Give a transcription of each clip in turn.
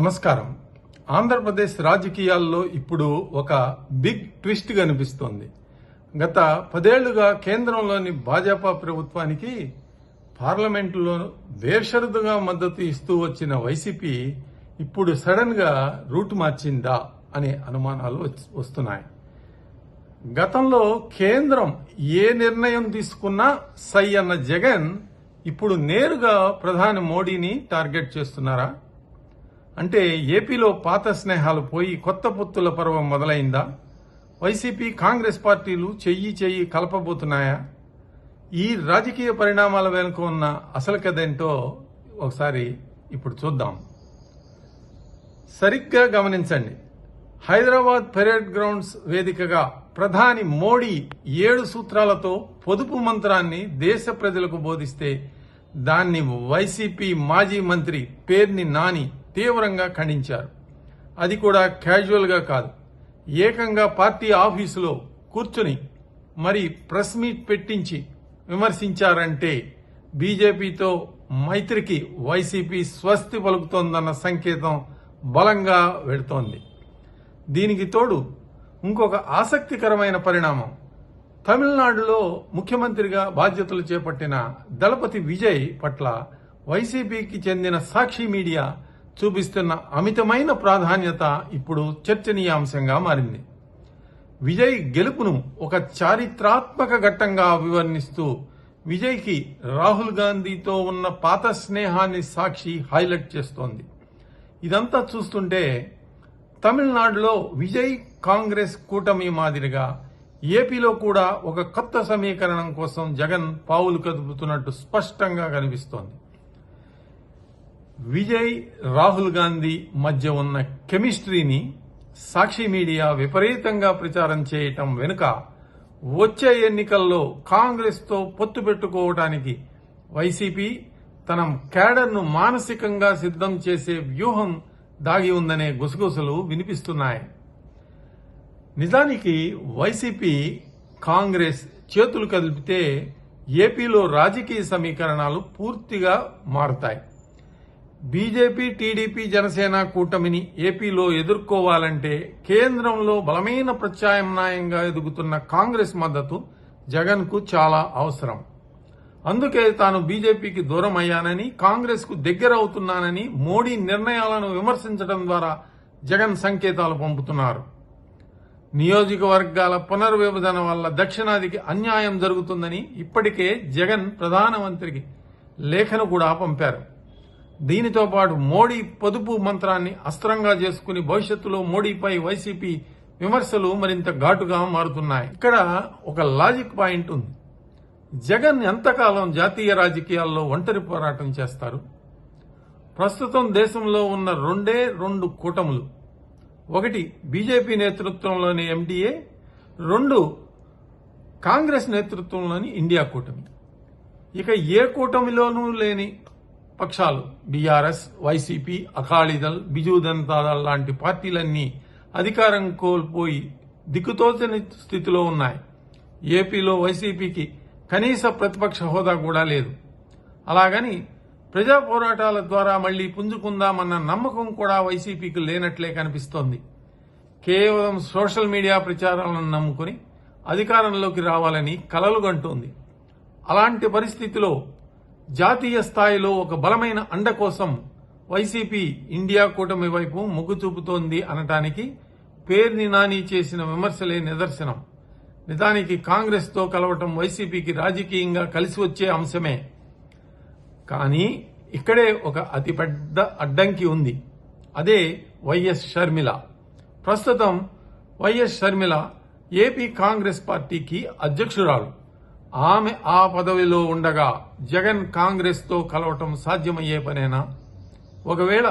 నమస్కారం. ఆంధ్రప్రదేశ్ రాజకీయాల్లో ఇప్పుడు ఒక బిగ్ ట్విస్ట్ కనిపిస్తోంది. గత 10 ఏళ్లుగా కేంద్రంలోని భాజపా ప్రభుత్వానికి పార్లమెంటులో బేషరతుగా మద్దతు ఇస్తూ వచ్చిన వైసీపీ ఇప్పుడు సడన్ గా రూట్ మార్చిందా అనే అనుమానాలు వస్తున్నాయి. గతంలో కేంద్రం ఏ నిర్ణయం తీసుకున్నా సై అన్న జగన్ ఇప్పుడు నేరుగా ప్రధాని మోడీని టార్గెట్ చేస్తున్నారా? అంటే ఏపీలో పాత స్నేహాలు పోయి కొత్త పొత్తుల పర్వం మొదలైందా? వైసీపీ కాంగ్రెస్ పార్టీలు చెయ్యి కలపబోతున్నాయా? ఈ రాజకీయ పరిణామాల వెనుక ఉన్న అసలు కథేంటో ఒకసారి ఇప్పుడు చూద్దాం. సరిగ్గా గమనించండి. హైదరాబాద్ పెరేడ్ గ్రౌండ్స్ వేదికగా ప్రధాని మోడీ 7 సూత్రాలతో పొదుపు మంత్రాన్ని దేశ ప్రజలకు బోధిస్తే దాన్ని వైసీపీ మాజీ మంత్రి పేర్ని నాని తీవ్రంగా ఖండించారు. అది కూడా క్యాజువల్ గా కాదు, ఏకంగా పార్టీ ఆఫీసులో కూర్చుని మరి ప్రెస్ మీట్ పెట్టించి విమర్శించారంటే బీజేపీతో మైత్రికి వైసీపీ స్వస్తి పలుకుతోందన్న సంకేతం బలంగా వెడుతోంది. దీనికి తోడు ఇంకొక ఆసక్తికరమైన పరిణామం. తమిళనాడులో ముఖ్యమంత్రిగా బాధ్యతలు చేపట్టిన దళపతి విజయ్ పట్ల వైసీపీకి చెందిన సాక్షి మీడియా చూపిస్తున్న అమితమైన ప్రాధాన్యత ఇప్పుడు చర్చనీయాంశంగా మారింది. విజయ్ గెలుపును ఒక చారిత్రాత్మక ఘట్టంగా అభివర్ణిస్తూ విజయ్కి రాహుల్ గాంధీతో ఉన్న పాత స్నేహాన్ని సాక్షి హైలైట్ చేస్తోంది. ఇదంతా చూస్తుంటే తమిళనాడులో విజయ్ కాంగ్రెస్ కూటమి మాదిరిగా ఏపీలో కూడా ఒక కొత్త సమీకరణం కోసం జగన్ పావులు కదుపుతున్నట్టు స్పష్టంగా కనిపిస్తోంది. విజయ్ రాహుల్ గాంధీ మధ్య ఉన్న కెమిస్ట్రీని సాక్షి మీడియా విపరీతంగా ప్రచారం చేయటం వెనుక వచ్చే ఎన్నికల్లో కాంగ్రెస్ తో పొత్తు పెట్టుకోవడానికి వైసీపీ తన క్యాడర్ను మానసికంగా సిద్ధం చేసే వ్యూహం దాగి ఉందనే గుసగుసలు వినిపిస్తున్నాయి. నిజానికి వైసీపీ కాంగ్రెస్ చేతులు కదిపితే ఏపీలో రాజకీయ సమీకరణాలు పూర్తిగా మారుతాయి. బీజేపీ, టీడీపీ, జనసేన కూటమిని ఏపీలో ఎదుర్కోవాలంటే కేంద్రంలో బలమైన ప్రత్యామ్నాయంగా ఎదుగుతున్న కాంగ్రెస్ మద్దతు జగన్ కు చాలా అవసరం. అందుకే తాను బీజేపీకి దూరం అయ్యానని, కాంగ్రెస్ కు దగ్గర అవుతున్నానని మోడీ నిర్ణయాలను విమర్శించడం ద్వారా జగన్ సంకేతాలు పంపుతున్నారు. నియోజకవర్గాల పునర్విభజన వల్ల దక్షిణాదికి అన్యాయం జరుగుతుందని ఇప్పటికే జగన్ ప్రధానమంత్రికి లేఖను కూడా పంపారు. దీనితో పాటు మోడీ పొదుపు మంత్రాన్ని అస్త్రంగా చేసుకుని భవిష్యత్తులో మోడీపై వైసీపీ విమర్శలు మరింత ఘాటుగా మారుతున్నాయి. ఇక్కడ ఒక లాజిక్ పాయింట్ ఉంది. జగన్ ఎంతకాలం జాతీయ రాజకీయాల్లో ఒంటరి పోరాటం చేస్తారు? ప్రస్తుతం దేశంలో ఉన్న రెండు కూటములు. ఒకటి బీజేపీ నేతృత్వంలోని ఎన్డీఏ, 2 కాంగ్రెస్ నేతృత్వంలోని ఇండియా కూటమి. ఇక ఏ కూటమిలోనూ లేని పక్షాలు బీఆర్ఎస్, వైసీపీ, అకాలీదళ్, బిజు జనతా దళ్ లాంటి పార్టీలన్నీ అధికారం కోల్పోయి దిక్కుతోచని స్థితిలో ఉన్నాయి. ఏపీలో వైసీపీకి కనీస ప్రతిపక్ష హోదా కూడా లేదు. అలాగని ప్రజా పోరాటాల ద్వారా మళ్లీ పుంజుకుందామన్న నమ్మకం కూడా వైసీపీకి లేనట్లే కనిపిస్తోంది. కేవలం సోషల్ మీడియా ప్రచారాలను నమ్ముకుని అధికారంలోకి రావాలని కలలుగంటోంది. అలాంటి పరిస్థితిలో జాతీయ స్థాయిలో ఒక బలమైన అండ కోసం వైసీపీ ఇండియా కూటమి వైపు మొగ్గు చూపుతోంది అనటానికి పేర్ని నాని చేసిన విమర్శలే నిదర్శనం. నిజానికి కాంగ్రెస్ తో కలవటం వైసీపీకి రాజకీయంగా కలిసి వచ్చే అంశమే. కానీ ఇక్కడే ఒక అతిపెద్ద అడ్డంకి ఉంది. అదే వైఎస్ షర్మిల. ప్రస్తుతం వైఎస్ షర్మిల ఏపీ కాంగ్రెస్ పార్టీకి అధ్యక్షురాలు. ఆమె ఆ పదవిలో ఉండగా జగన్ కాంగ్రెస్ తో కలవటం సాధ్యమయ్యే పనేనా? ఒకవేళ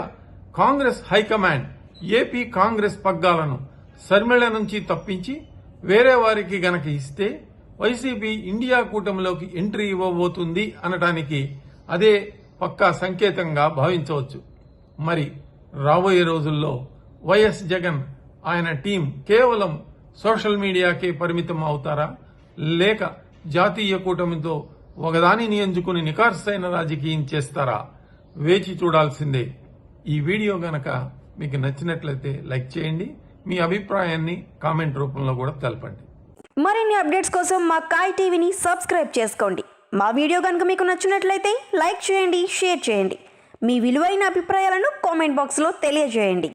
కాంగ్రెస్ హైకమాండ్ ఏపీ కాంగ్రెస్ పగ్గాలను షర్మిల నుంచి తప్పించి వేరే వారికి గనక ఇస్తే వైసీపీ ఇండియా కూటమిలోకి ఎంట్రీ ఇవ్వబోతుంది అనటానికి అదే పక్కా సంకేతంగా భావించవచ్చు. మరి రాబోయే రోజుల్లో వైఎస్ జగన్ ఆయన టీం కేవలం సోషల్ మీడియాకే పరిమితం అవుతారా, లేక జాతీయ కూటమితో ఒకదానిని ఎంచుకుని నిఖార్సైన రాజకీయం చేస్తారా? వేచి చూడాల్సిందే. ఈ వీడియో గనక మీకు నచ్చినట్లయితే లైక్ చేయండి. మీ అభిప్రాయాన్ని కామెంట్ రూపంలో కూడా తెలపండి. మరిన్ని అప్డేట్స్ కోసం మా కాయ్ టీవీని సబ్స్క్రైబ్ చేసుకోండి. మా వీడియో కనుక మీకు నచ్చినట్లయితే లైక్ చేయండి, షేర్ చేయండి. మీ విలువైన అభిప్రాయాలను కామెంట్ బాక్స్లో తెలియజేయండి.